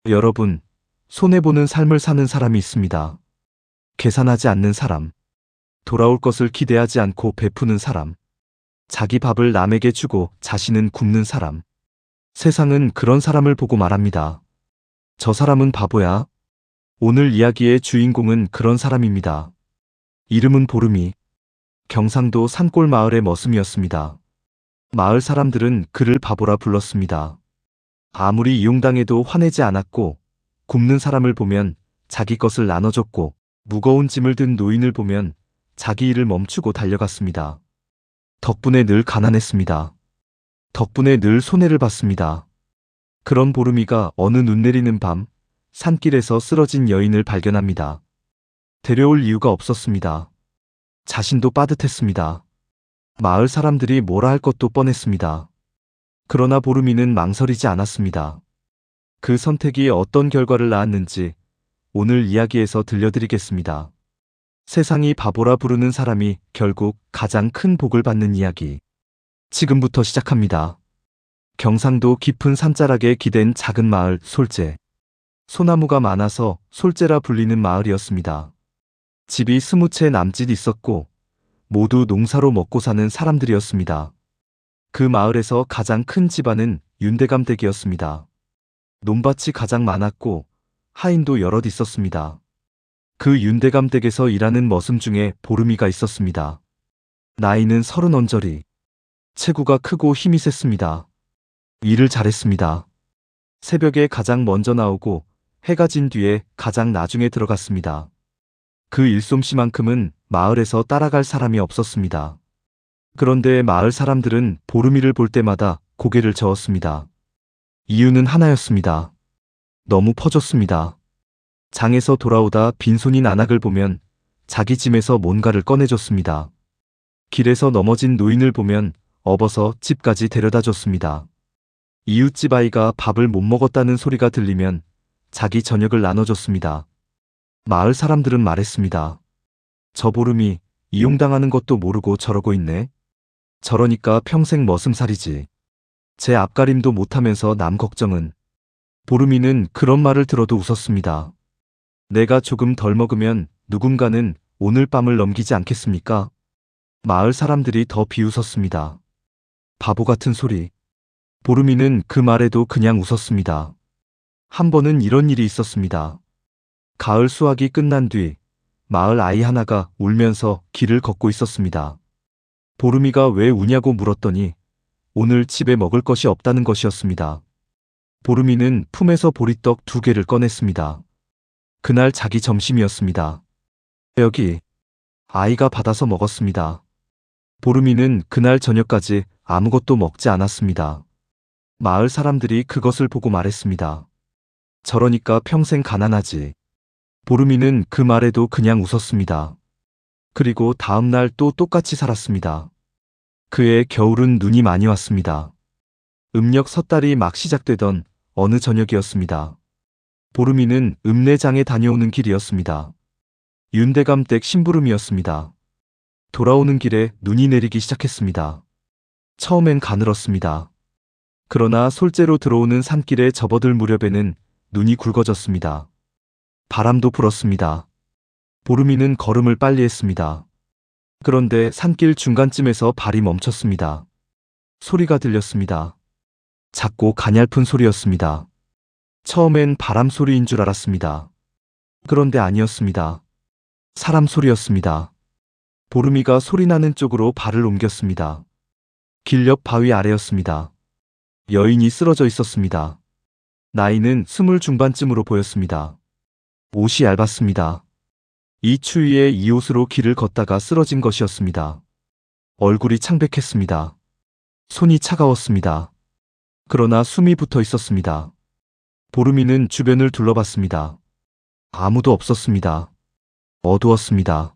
여러분, 손해보는 삶을 사는 사람이 있습니다. 계산하지 않는 사람, 돌아올 것을 기대하지 않고 베푸는 사람, 자기 밥을 남에게 주고 자신은 굶는 사람. 세상은 그런 사람을 보고 말합니다. 저 사람은 바보야. 오늘 이야기의 주인공은 그런 사람입니다. 이름은 보름이. 경상도 산골 마을의 머슴이었습니다. 마을 사람들은 그를 바보라 불렀습니다. 아무리 이용당해도 화내지 않았고, 굶는 사람을 보면 자기 것을 나눠줬고, 무거운 짐을 든 노인을 보면 자기 일을 멈추고 달려갔습니다. 덕분에 늘 가난했습니다. 덕분에 늘 손해를 봤습니다. 그런 보름이가 어느 눈 내리는 밤, 산길에서 쓰러진 여인을 발견합니다. 데려올 이유가 없었습니다. 자신도 빠듯했습니다. 마을 사람들이 뭐라 할 것도 뻔했습니다. 그러나 보름이는 망설이지 않았습니다. 그 선택이 어떤 결과를 낳았는지 오늘 이야기에서 들려드리겠습니다. 세상이 바보라 부르는 사람이 결국 가장 큰 복을 받는 이야기. 지금부터 시작합니다. 경상도 깊은 산자락에 기댄 작은 마을 솔재. 소나무가 많아서 솔재라 불리는 마을이었습니다. 집이 20채 남짓 있었고 모두 농사로 먹고 사는 사람들이었습니다. 그 마을에서 가장 큰 집안은 윤대감 댁이었습니다. 논밭이 가장 많았고 하인도 여럿 있었습니다. 그 윤대감 댁에서 일하는 머슴 중에 보름이가 있었습니다. 나이는 30 언저리. 체구가 크고 힘이 셌습니다. 일을 잘했습니다. 새벽에 가장 먼저 나오고 해가 진 뒤에 가장 나중에 들어갔습니다. 그 일솜씨만큼은 마을에서 따라갈 사람이 없었습니다. 그런데 마을 사람들은 보름이를 볼 때마다 고개를 저었습니다. 이유는 하나였습니다. 너무 퍼졌습니다. 장에서 돌아오다 빈손인 안악을 보면 자기 짐에서 뭔가를 꺼내줬습니다. 길에서 넘어진 노인을 보면 업어서 집까지 데려다 줬습니다. 이웃집 아이가 밥을 못 먹었다는 소리가 들리면 자기 저녁을 나눠줬습니다. 마을 사람들은 말했습니다. 저 보름이 이용당하는 것도 모르고 저러고 있네. 저러니까 평생 머슴살이지. 제 앞가림도 못하면서 남 걱정은. 보름이는 그런 말을 들어도 웃었습니다. 내가 조금 덜 먹으면 누군가는 오늘 밤을 넘기지 않겠습니까? 마을 사람들이 더 비웃었습니다. 바보 같은 소리. 보름이는 그 말에도 그냥 웃었습니다. 한 번은 이런 일이 있었습니다. 가을 수확이 끝난 뒤 마을 아이 하나가 울면서 길을 걷고 있었습니다. 보름이가 왜 우냐고 물었더니 오늘 집에 먹을 것이 없다는 것이었습니다. 보름이는 품에서 보리떡 2개를 꺼냈습니다. 그날 자기 점심이었습니다. 여기. 아이가 받아서 먹었습니다. 보름이는 그날 저녁까지 아무것도 먹지 않았습니다. 마을 사람들이 그것을 보고 말했습니다. 저러니까 평생 가난하지. 보름이는 그 말에도 그냥 웃었습니다. 그리고 다음 날 또 똑같이 살았습니다. 그해 겨울은 눈이 많이 왔습니다. 음력 섣달이 막 시작되던 어느 저녁이었습니다. 보름이는 읍내장에 다녀오는 길이었습니다. 윤대감 댁 심부름이었습니다. 돌아오는 길에 눈이 내리기 시작했습니다. 처음엔 가늘었습니다. 그러나 솔재로 들어오는 산길에 접어들 무렵에는 눈이 굵어졌습니다. 바람도 불었습니다. 보름이는 걸음을 빨리 했습니다. 그런데 산길 중간쯤에서 발이 멈췄습니다. 소리가 들렸습니다. 작고 가냘픈 소리였습니다. 처음엔 바람 소리인 줄 알았습니다. 그런데 아니었습니다. 사람 소리였습니다. 보름이가 소리나는 쪽으로 발을 옮겼습니다. 길 옆 바위 아래였습니다. 여인이 쓰러져 있었습니다. 나이는 20 중반쯤으로 보였습니다. 옷이 얇았습니다. 이 추위에 이 옷으로 길을 걷다가 쓰러진 것이었습니다. 얼굴이 창백했습니다. 손이 차가웠습니다. 그러나 숨이 붙어 있었습니다. 보름이는 주변을 둘러봤습니다. 아무도 없었습니다. 어두웠습니다.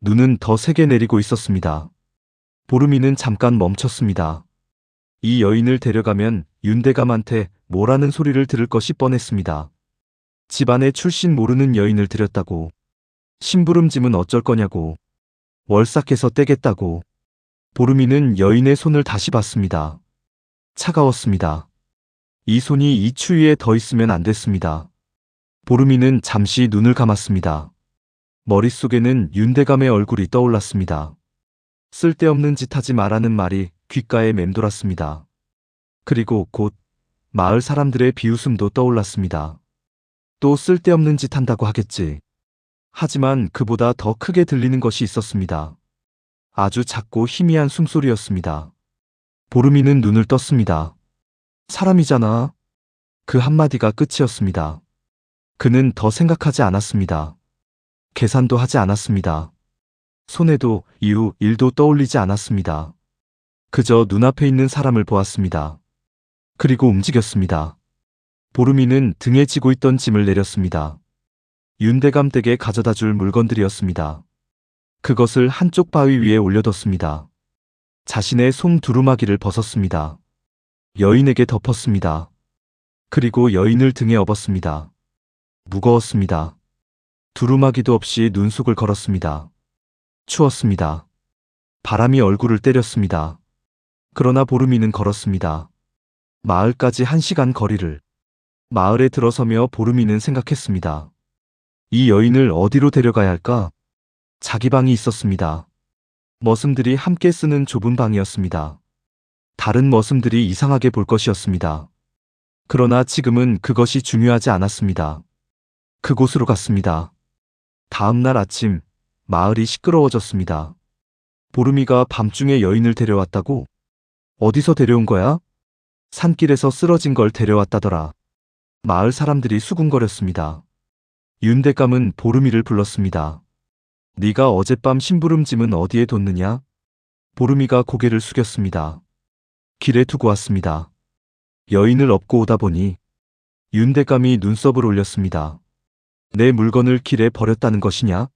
눈은 더 세게 내리고 있었습니다. 보름이는 잠깐 멈췄습니다. 이 여인을 데려가면 윤대감한테 뭐라는 소리를 들을 것이 뻔했습니다. 집안에 출신 모르는 여인을 들였다고. 심부름짐은 어쩔 거냐고. 월삭해서 떼겠다고. 보름이는 여인의 손을 다시 봤습니다. 차가웠습니다. 이 손이 이 추위에 더 있으면 안 됐습니다. 보름이는 잠시 눈을 감았습니다. 머릿속에는 윤대감의 얼굴이 떠올랐습니다. 쓸데없는 짓 하지 마라는 말이 귓가에 맴돌았습니다. 그리고 곧 마을 사람들의 비웃음도 떠올랐습니다. 또 쓸데없는 짓 한다고 하겠지. 하지만 그보다 더 크게 들리는 것이 있었습니다. 아주 작고 희미한 숨소리였습니다. 보름이는 눈을 떴습니다. 사람이잖아. 그 한마디가 끝이었습니다. 그는 더 생각하지 않았습니다. 계산도 하지 않았습니다. 손에도 이유, 일도 떠올리지 않았습니다. 그저 눈앞에 있는 사람을 보았습니다. 그리고 움직였습니다. 보름이는 등에 지고 있던 짐을 내렸습니다. 윤대감 댁에 가져다 줄 물건들이었습니다. 그것을 한쪽 바위 위에 올려뒀습니다. 자신의 솜 두루마기를 벗었습니다. 여인에게 덮었습니다. 그리고 여인을 등에 업었습니다. 무거웠습니다. 두루마기도 없이 눈속을 걸었습니다. 추웠습니다. 바람이 얼굴을 때렸습니다. 그러나 보름이는 걸었습니다. 마을까지 1시간 거리를. 마을에 들어서며 보름이는 생각했습니다. 이 여인을 어디로 데려가야 할까? 자기 방이 있었습니다. 머슴들이 함께 쓰는 좁은 방이었습니다. 다른 머슴들이 이상하게 볼 것이었습니다. 그러나 지금은 그것이 중요하지 않았습니다. 그곳으로 갔습니다. 다음 날 아침, 마을이 시끄러워졌습니다. 보름이가 밤중에 여인을 데려왔다고? 어디서 데려온 거야? 산길에서 쓰러진 걸 데려왔다더라. 마을 사람들이 수군거렸습니다. 윤대감은 보름이를 불렀습니다. 네가 어젯밤 심부름짐은 어디에 뒀느냐? 보름이가 고개를 숙였습니다. 길에 두고 왔습니다. 여인을 업고 오다 보니 윤대감이 눈썹을 올렸습니다. 내 물건을 길에 버렸다는 것이냐?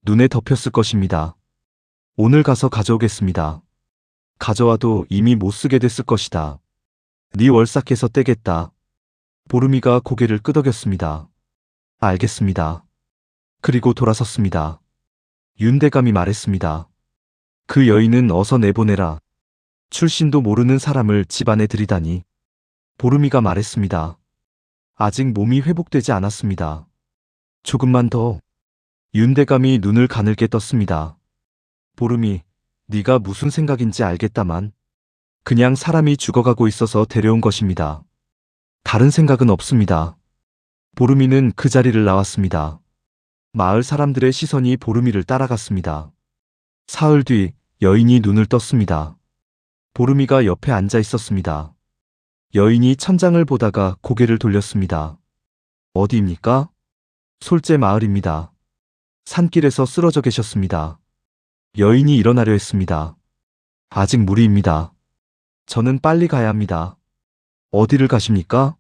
눈에 덮였을 것입니다. 오늘 가서 가져오겠습니다. 가져와도 이미 못 쓰게 됐을 것이다. 네 월삭해서 떼겠다. 보름이가 고개를 끄덕였습니다. 알겠습니다. 그리고 돌아섰습니다. 윤대감이 말했습니다. 그 여인은 어서 내보내라. 출신도 모르는 사람을 집안에 들이다니. 보름이가 말했습니다. 아직 몸이 회복되지 않았습니다. 조금만 더. 윤대감이 눈을 가늘게 떴습니다. 보름이, 네가 무슨 생각인지 알겠다만 그냥 사람이 죽어가고 있어서 데려온 것입니다. 다른 생각은 없습니다. 보름이는 그 자리를 나왔습니다. 마을 사람들의 시선이 보름이를 따라갔습니다. 사흘 뒤 여인이 눈을 떴습니다. 보름이가 옆에 앉아 있었습니다. 여인이 천장을 보다가 고개를 돌렸습니다. 어디입니까? 솔제 마을입니다. 산길에서 쓰러져 계셨습니다. 여인이 일어나려 했습니다. 아직 무리입니다. 저는 빨리 가야 합니다. 어디를 가십니까?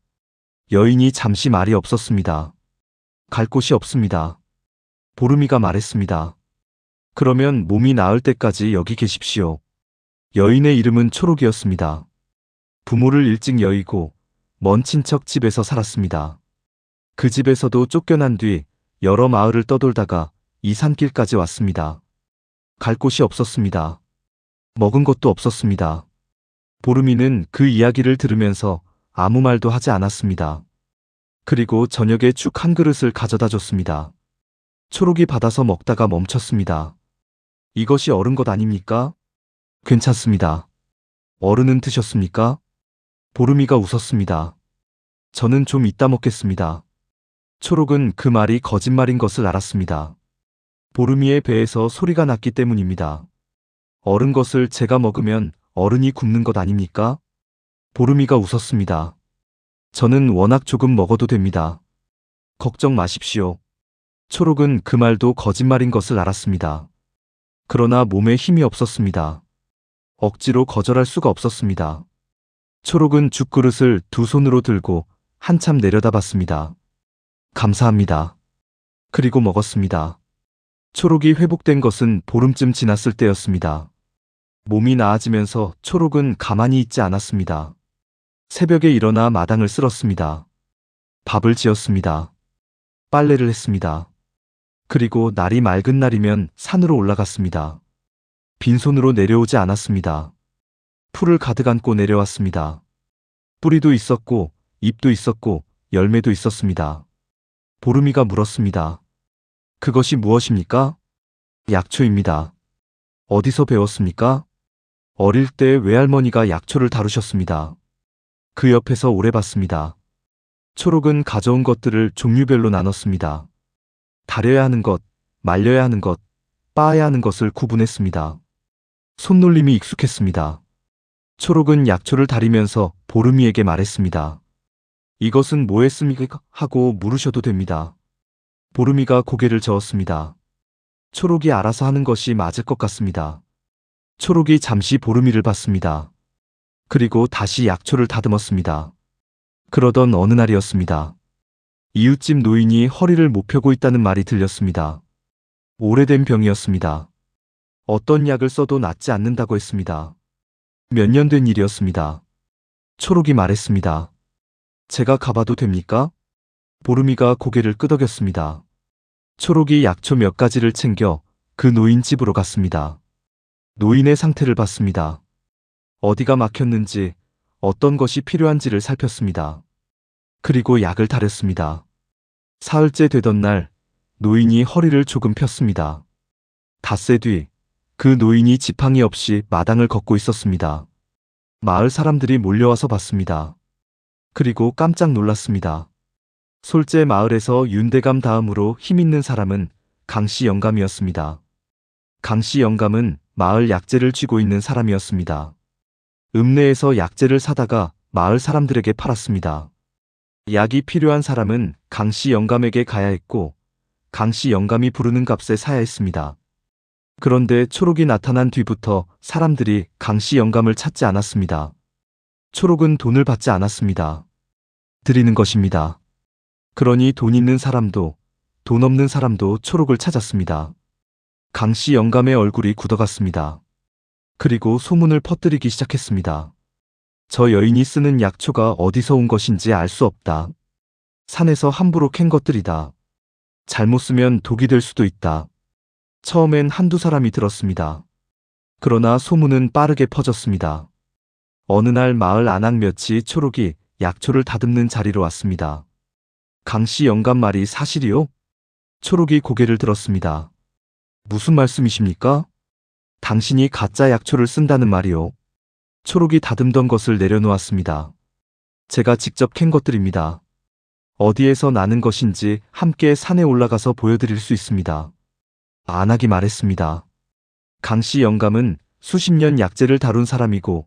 여인이 잠시 말이 없었습니다. 갈 곳이 없습니다. 보름이가 말했습니다. 그러면 몸이 나을 때까지 여기 계십시오. 여인의 이름은 초록이었습니다. 부모를 일찍 여의고 먼 친척 집에서 살았습니다. 그 집에서도 쫓겨난 뒤 여러 마을을 떠돌다가 이 산길까지 왔습니다. 갈 곳이 없었습니다. 먹은 것도 없었습니다. 보름이는 그 이야기를 들으면서 아무 말도 하지 않았습니다. 그리고 저녁에 죽 한 그릇을 가져다 줬습니다. 초록이 받아서 먹다가 멈췄습니다. 이것이 어른 것 아닙니까? 괜찮습니다. 어른은 드셨습니까? 보름이가 웃었습니다. 저는 좀 이따 먹겠습니다. 초록은 그 말이 거짓말인 것을 알았습니다. 보름이의 배에서 소리가 났기 때문입니다. 어른 것을 제가 먹으면 어른이 굶는 것 아닙니까? 보름이가 웃었습니다. 저는 워낙 조금 먹어도 됩니다. 걱정 마십시오. 초록은 그 말도 거짓말인 것을 알았습니다. 그러나 몸에 힘이 없었습니다. 억지로 거절할 수가 없었습니다. 초록은 죽그릇을 두 손으로 들고 한참 내려다봤습니다. 감사합니다. 그리고 먹었습니다. 초록이 회복된 것은 보름쯤 지났을 때였습니다. 몸이 나아지면서 초록은 가만히 있지 않았습니다. 새벽에 일어나 마당을 쓸었습니다. 밥을 지었습니다. 빨래를 했습니다. 그리고 날이 맑은 날이면 산으로 올라갔습니다. 빈손으로 내려오지 않았습니다. 풀을 가득 안고 내려왔습니다. 뿌리도 있었고 잎도 있었고 열매도 있었습니다. 보름이가 물었습니다. 그것이 무엇입니까? 약초입니다. 어디서 배웠습니까? 어릴 때 외할머니가 약초를 다루셨습니다. 그 옆에서 오래 봤습니다. 초록은 가져온 것들을 종류별로 나눴습니다. 다려야 하는 것, 말려야 하는 것, 빻아야 하는 것을 구분했습니다. 손놀림이 익숙했습니다. 초록은 약초를 다리면서 보름이에게 말했습니다. 이것은 뭐 했습니까? 하고 물으셔도 됩니다. 보름이가 고개를 저었습니다. 초록이 알아서 하는 것이 맞을 것 같습니다. 초록이 잠시 보름이를 봤습니다. 그리고 다시 약초를 다듬었습니다. 그러던 어느 날이었습니다. 이웃집 노인이 허리를 못 펴고 있다는 말이 들렸습니다. 오래된 병이었습니다. 어떤 약을 써도 낫지 않는다고 했습니다. 몇 년 된 일이었습니다. 초록이 말했습니다. 제가 가봐도 됩니까? 보름이가 고개를 끄덕였습니다. 초록이 약초 몇 가지를 챙겨 그 노인 집으로 갔습니다. 노인의 상태를 봤습니다. 어디가 막혔는지, 어떤 것이 필요한지를 살폈습니다. 그리고 약을 다렸습니다. 사흘째 되던 날, 노인이 허리를 조금 폈습니다. 닷새 뒤, 그 노인이 지팡이 없이 마당을 걷고 있었습니다. 마을 사람들이 몰려와서 봤습니다. 그리고 깜짝 놀랐습니다. 솔제 마을에서 윤대감 다음으로 힘있는 사람은 강씨 영감이었습니다. 강씨 영감은 마을 약재를 쥐고 있는 사람이었습니다. 읍내에서 약재를 사다가 마을 사람들에게 팔았습니다. 약이 필요한 사람은 강씨 영감에게 가야 했고 강씨 영감이 부르는 값에 사야 했습니다. 그런데 초록이 나타난 뒤부터 사람들이 강씨 영감을 찾지 않았습니다. 초록은 돈을 받지 않았습니다. 드리는 것입니다. 그러니 돈 있는 사람도 돈 없는 사람도 초록을 찾았습니다. 강씨 영감의 얼굴이 굳어갔습니다. 그리고 소문을 퍼뜨리기 시작했습니다. 저 여인이 쓰는 약초가 어디서 온 것인지 알 수 없다. 산에서 함부로 캔 것들이다. 잘못 쓰면 독이 될 수도 있다. 처음엔 한두 사람이 들었습니다. 그러나 소문은 빠르게 퍼졌습니다. 어느 날 마을 안악몇이 초록이 약초를 다듬는 자리로 왔습니다. 강씨 영감 말이 사실이요? 초록이 고개를 들었습니다. 무슨 말씀이십니까? 당신이 가짜 약초를 쓴다는 말이요. 초록이 다듬던 것을 내려놓았습니다. 제가 직접 캔 것들입니다. 어디에서 나는 것인지 함께 산에 올라가서 보여드릴 수 있습니다. 안악이 말했습니다. 강씨 영감은 수십 년 약재를 다룬 사람이고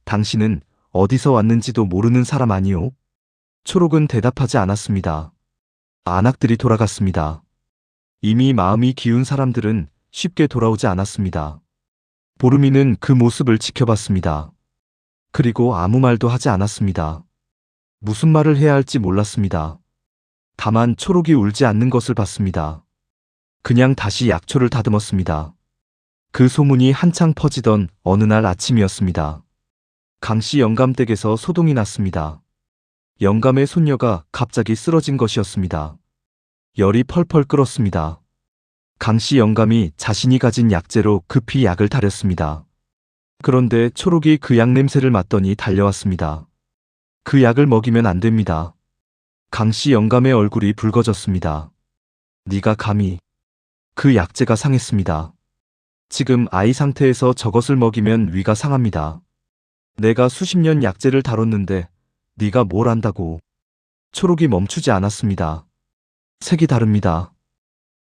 당신은 어디서 왔는지도 모르는 사람 아니오? 초록은 대답하지 않았습니다. 안악들이 돌아갔습니다. 이미 마음이 기운 사람들은 쉽게 돌아오지 않았습니다. 보름이는 그 모습을 지켜봤습니다. 그리고 아무 말도 하지 않았습니다. 무슨 말을 해야 할지 몰랐습니다. 다만 초록이 울지 않는 것을 봤습니다. 그냥 다시 약초를 다듬었습니다. 그 소문이 한창 퍼지던 어느 날 아침이었습니다. 강씨 영감 댁에서 소동이 났습니다. 영감의 손녀가 갑자기 쓰러진 것이었습니다. 열이 펄펄 끓었습니다. 강씨 영감이 자신이 가진 약재로 급히 약을 다렸습니다. 그런데 초록이 그 약 냄새를 맡더니 달려왔습니다. 그 약을 먹이면 안 됩니다. 강씨 영감의 얼굴이 붉어졌습니다. 네가 감히. 그 약재가 상했습니다. 지금 아이 상태에서 저것을 먹이면 위가 상합니다. 내가 수십 년 약재를 다뤘는데 네가 뭘 안다고. 초록이 멈추지 않았습니다. 색이 다릅니다.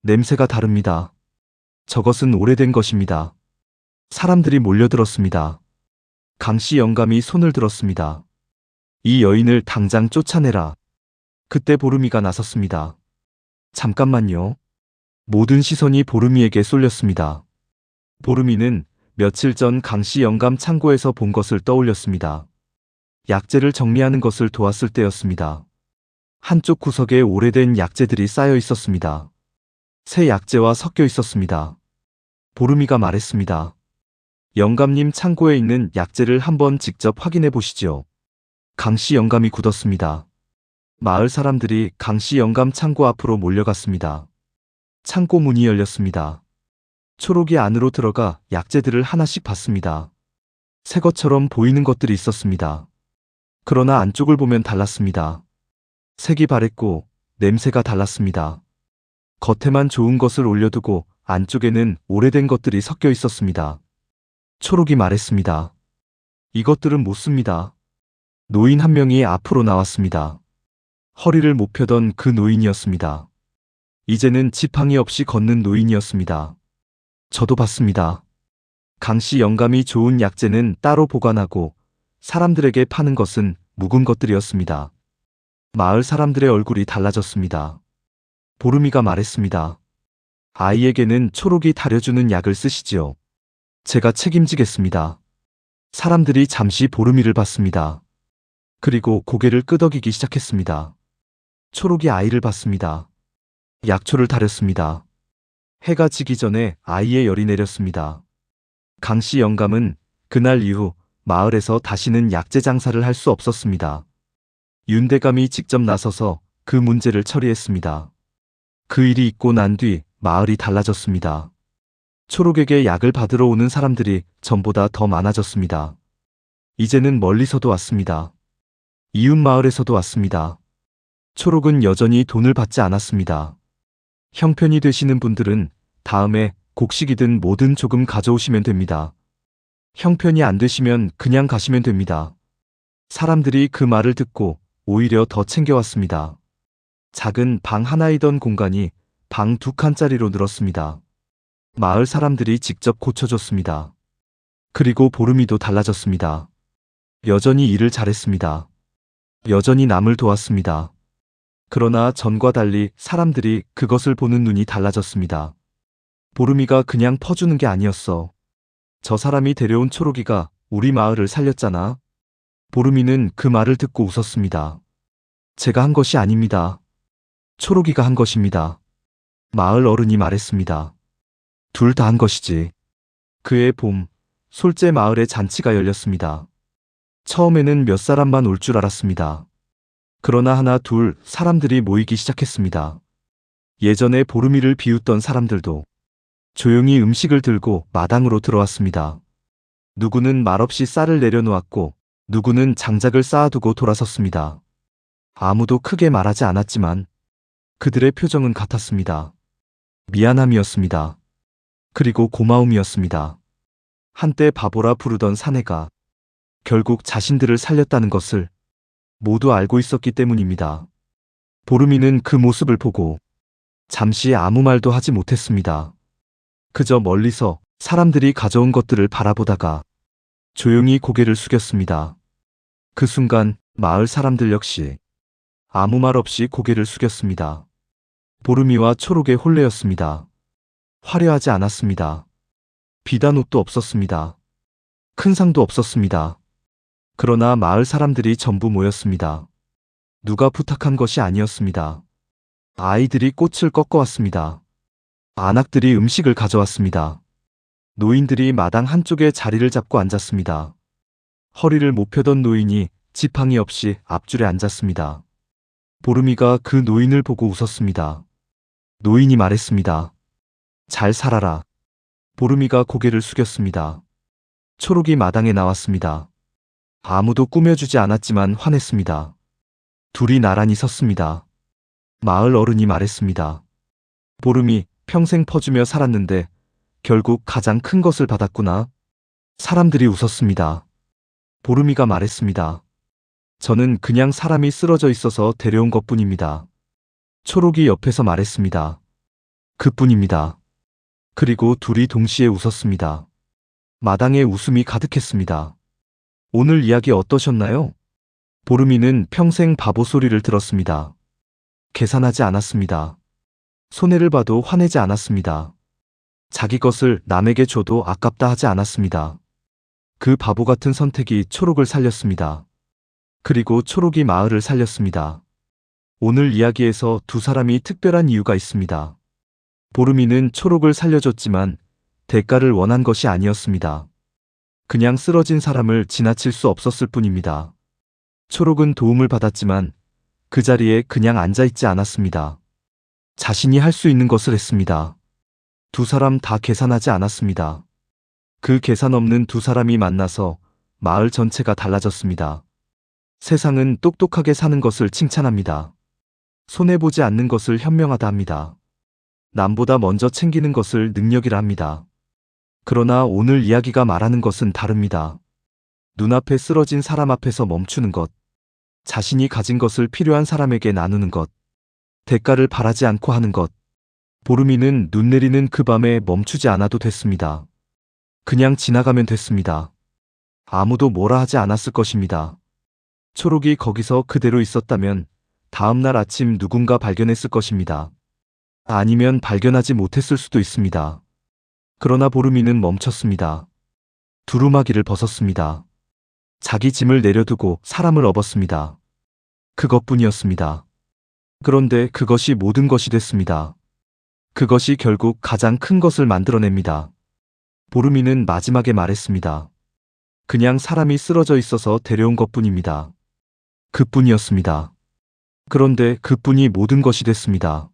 냄새가 다릅니다. 저것은 오래된 것입니다. 사람들이 몰려들었습니다. 강씨 영감이 손을 들었습니다. 이 여인을 당장 쫓아내라. 그때 보름이가 나섰습니다. 잠깐만요. 모든 시선이 보름이에게 쏠렸습니다. 보름이는 며칠 전 강씨 영감 창고에서 본 것을 떠올렸습니다. 약재를 정리하는 것을 도왔을 때였습니다. 한쪽 구석에 오래된 약재들이 쌓여 있었습니다. 새 약재와 섞여 있었습니다. 보름이가 말했습니다. 영감님 창고에 있는 약재를 한번 직접 확인해 보시지요. 강씨 영감이 굳었습니다. 마을 사람들이 강씨 영감 창고 앞으로 몰려갔습니다. 창고 문이 열렸습니다. 초록이 안으로 들어가 약재들을 하나씩 봤습니다. 새 것처럼 보이는 것들이 있었습니다. 그러나 안쪽을 보면 달랐습니다. 색이 바랬고 냄새가 달랐습니다. 겉에만 좋은 것을 올려두고 안쪽에는 오래된 것들이 섞여 있었습니다. 초록이 말했습니다. 이것들은 못 씁니다. 노인 한 명이 앞으로 나왔습니다. 허리를 못 펴던 그 노인이었습니다. 이제는 지팡이 없이 걷는 노인이었습니다. 저도 봤습니다. 강씨 영감이 좋은 약재는 따로 보관하고 사람들에게 파는 것은 묵은 것들이었습니다. 마을 사람들의 얼굴이 달라졌습니다. 보름이가 말했습니다. 아이에게는 초록이 다려주는 약을 쓰시지요. 제가 책임지겠습니다. 사람들이 잠시 보름이를 봤습니다. 그리고 고개를 끄덕이기 시작했습니다. 초록이 아이를 봤습니다. 약초를 다렸습니다. 해가 지기 전에 아이의 열이 내렸습니다. 강씨 영감은 그날 이후 마을에서 다시는 약재 장사를 할 수 없었습니다. 윤대감이 직접 나서서 그 문제를 처리했습니다. 그 일이 있고 난 뒤 마을이 달라졌습니다. 초록에게 약을 받으러 오는 사람들이 전보다 더 많아졌습니다. 이제는 멀리서도 왔습니다. 이웃 마을에서도 왔습니다. 초록은 여전히 돈을 받지 않았습니다. 형편이 되시는 분들은 다음에 곡식이든 뭐든 조금 가져오시면 됩니다. 형편이 안 되시면 그냥 가시면 됩니다. 사람들이 그 말을 듣고 오히려 더 챙겨왔습니다. 작은 방 하나이던 공간이 방 2칸짜리로 늘었습니다. 마을 사람들이 직접 고쳐줬습니다. 그리고 보름이도 달라졌습니다. 여전히 일을 잘했습니다. 여전히 남을 도왔습니다. 그러나 전과 달리 사람들이 그것을 보는 눈이 달라졌습니다. 보름이가 그냥 퍼주는 게 아니었어. 저 사람이 데려온 초록이가 우리 마을을 살렸잖아. 보름이는 그 말을 듣고 웃었습니다. 제가 한 것이 아닙니다. 초록이가 한 것입니다. 마을 어른이 말했습니다. 둘 다 한 것이지. 그해 봄, 솔재 마을에 잔치가 열렸습니다. 처음에는 몇 사람만 올 줄 알았습니다. 그러나 하나 둘 사람들이 모이기 시작했습니다. 예전에 보름이를 비웃던 사람들도 조용히 음식을 들고 마당으로 들어왔습니다. 누구는 말없이 쌀을 내려놓았고 누구는 장작을 쌓아두고 돌아섰습니다. 아무도 크게 말하지 않았지만 그들의 표정은 같았습니다. 미안함이었습니다. 그리고 고마움이었습니다. 한때 바보라 부르던 사내가 결국 자신들을 살렸다는 것을 모두 알고 있었기 때문입니다. 보름이는 그 모습을 보고 잠시 아무 말도 하지 못했습니다. 그저 멀리서 사람들이 가져온 것들을 바라보다가 조용히 고개를 숙였습니다. 그 순간 마을 사람들 역시 아무 말 없이 고개를 숙였습니다. 보름이와 초록의 혼례였습니다. 화려하지 않았습니다. 비단 옷도 없었습니다. 큰 상도 없었습니다. 그러나 마을 사람들이 전부 모였습니다. 누가 부탁한 것이 아니었습니다. 아이들이 꽃을 꺾어왔습니다. 안악들이 음식을 가져왔습니다. 노인들이 마당 한쪽에 자리를 잡고 앉았습니다. 허리를 못 펴던 노인이 지팡이 없이 앞줄에 앉았습니다. 보름이가 그 노인을 보고 웃었습니다. 노인이 말했습니다. 잘 살아라. 보름이가 고개를 숙였습니다. 초록이 마당에 나왔습니다. 아무도 꾸며주지 않았지만 화냈습니다. 둘이 나란히 섰습니다. 마을 어른이 말했습니다. 보름이 평생 퍼주며 살았는데 결국 가장 큰 것을 받았구나. 사람들이 웃었습니다. 보름이가 말했습니다. 저는 그냥 사람이 쓰러져 있어서 데려온 것뿐입니다. 초록이 옆에서 말했습니다. 그뿐입니다. 그리고 둘이 동시에 웃었습니다. 마당에 웃음이 가득했습니다. 오늘 이야기 어떠셨나요? 보름이는 평생 바보 소리를 들었습니다. 계산하지 않았습니다. 손해를 봐도 화내지 않았습니다. 자기 것을 남에게 줘도 아깝다 하지 않았습니다. 그 바보 같은 선택이 초록을 살렸습니다. 그리고 초록이 마을을 살렸습니다. 오늘 이야기에서 두 사람이 특별한 이유가 있습니다. 보름이는 초록을 살려줬지만 대가를 원한 것이 아니었습니다. 그냥 쓰러진 사람을 지나칠 수 없었을 뿐입니다. 초록은 도움을 받았지만 그 자리에 그냥 앉아있지 않았습니다. 자신이 할 수 있는 것을 했습니다. 두 사람 다 계산하지 않았습니다. 그 계산 없는 두 사람이 만나서 마을 전체가 달라졌습니다. 세상은 똑똑하게 사는 것을 칭찬합니다. 손해보지 않는 것을 현명하다 합니다. 남보다 먼저 챙기는 것을 능력이라 합니다. 그러나 오늘 이야기가 말하는 것은 다릅니다. 눈앞에 쓰러진 사람 앞에서 멈추는 것, 자신이 가진 것을 필요한 사람에게 나누는 것, 대가를 바라지 않고 하는 것. 보름이는 눈 내리는 그 밤에 멈추지 않아도 됐습니다. 그냥 지나가면 됐습니다. 아무도 뭐라 하지 않았을 것입니다. 초록이 거기서 그대로 있었다면 다음날 아침 누군가 발견했을 것입니다. 아니면 발견하지 못했을 수도 있습니다. 그러나 보름이는 멈췄습니다. 두루마기를 벗었습니다. 자기 짐을 내려두고 사람을 업었습니다. 그것뿐이었습니다. 그런데 그것이 모든 것이 됐습니다. 그것이 결국 가장 큰 것을 만들어냅니다. 보름이는 마지막에 말했습니다. 그냥 사람이 쓰러져 있어서 데려온 것뿐입니다. 그뿐이었습니다. 그런데 그뿐이 모든 것이 됐습니다.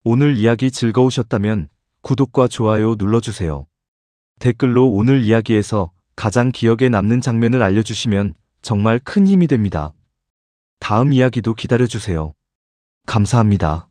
오늘 이야기 즐거우셨다면 구독과 좋아요 눌러주세요. 댓글로 오늘 이야기에서 가장 기억에 남는 장면을 알려주시면 정말 큰 힘이 됩니다. 다음 이야기도 기다려주세요. 감사합니다.